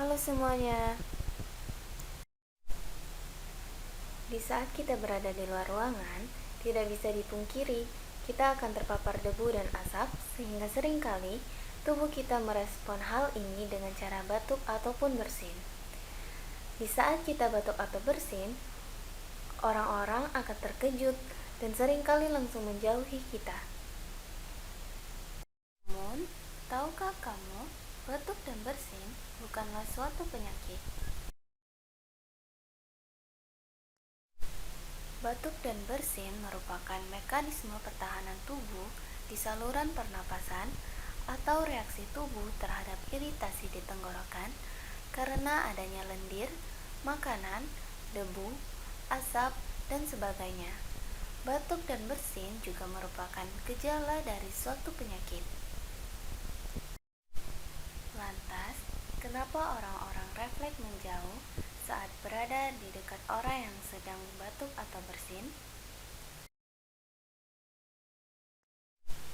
Halo semuanya. Di saat kita berada di luar ruangan, tidak bisa dipungkiri kita akan terpapar debu dan asap sehingga seringkali tubuh kita merespon hal ini dengan cara batuk ataupun bersin. Di saat kita batuk atau bersin, orang-orang akan terkejut dan seringkali langsung menjauhi kita. Namun, tahukah kamu, batuk dan bersin bukanlah suatu penyakit. Batuk dan bersin merupakan mekanisme pertahanan tubuh di saluran pernapasan atau reaksi tubuh terhadap iritasi di tenggorokan karena adanya lendir, makanan, debu, asap, dan sebagainya. Batuk dan bersin juga merupakan gejala dari suatu penyakit. Lantas, kenapa orang-orang refleks menjauh saat berada di dekat orang yang sedang batuk atau bersin?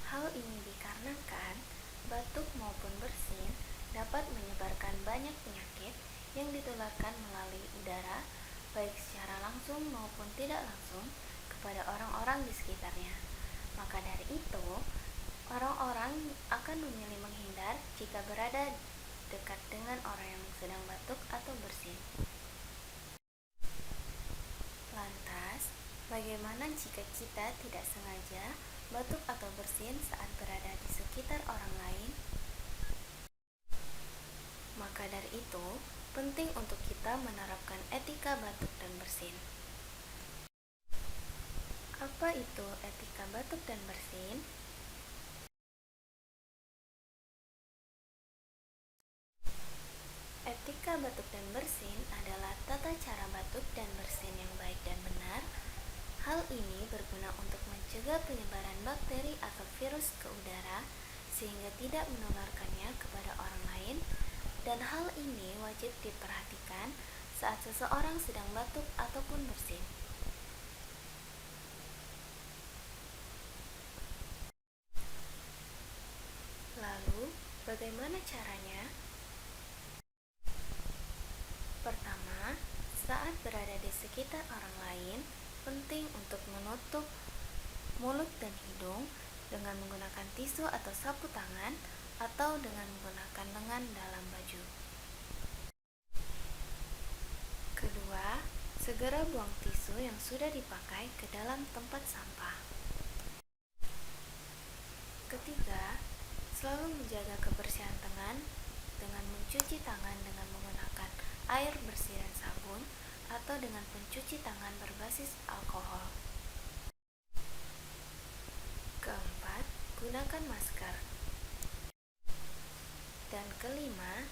Hal ini dikarenakan batuk maupun bersin dapat menyebarkan banyak penyakit yang ditularkan melalui udara, baik secara langsung maupun tidak langsung, kepada orang-orang di sekitarnya. Maka dari itu, orang-orang akan memilih menghindar jika berada dekat dengan orang yang sedang batuk atau bersin. Lantas, bagaimana jika kita tidak sengaja batuk atau bersin saat berada di sekitar orang lain? Maka dari itu, penting untuk kita menerapkan etika batuk dan bersin. Apa itu etika batuk dan bersin? Etika batuk dan bersin adalah tata cara batuk dan bersin yang baik dan benar. Hal ini berguna untuk mencegah penyebaran bakteri atau virus ke udara sehingga tidak menularkannya kepada orang lain, dan hal ini wajib diperhatikan saat seseorang sedang batuk ataupun bersin. Lalu, bagaimana caranya? Pertama, saat berada di sekitar orang lain, penting untuk menutup mulut dan hidung dengan menggunakan tisu atau sapu tangan atau dengan menggunakan lengan dalam baju. Kedua, segera buang tisu yang sudah dipakai ke dalam tempat sampah. Ketiga, selalu menjaga kebersihan tangan dengan mencuci tangan dengan menggunakan air bersih dan sabun atau dengan pencuci tangan berbasis alkohol. Keempat, gunakan masker. Dan kelima,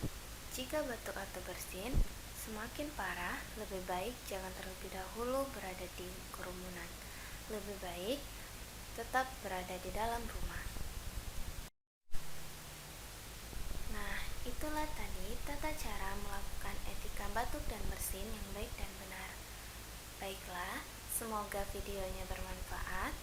jika batuk atau bersin semakin parah, lebih baik jangan terlebih dahulu berada di kerumunan. Lebih baik tetap berada di dalam rumah. Nah, itulah tadi tata cara melakukan etika batuk dan bersin yang baik dan benar. Baiklah, semoga videonya bermanfaat.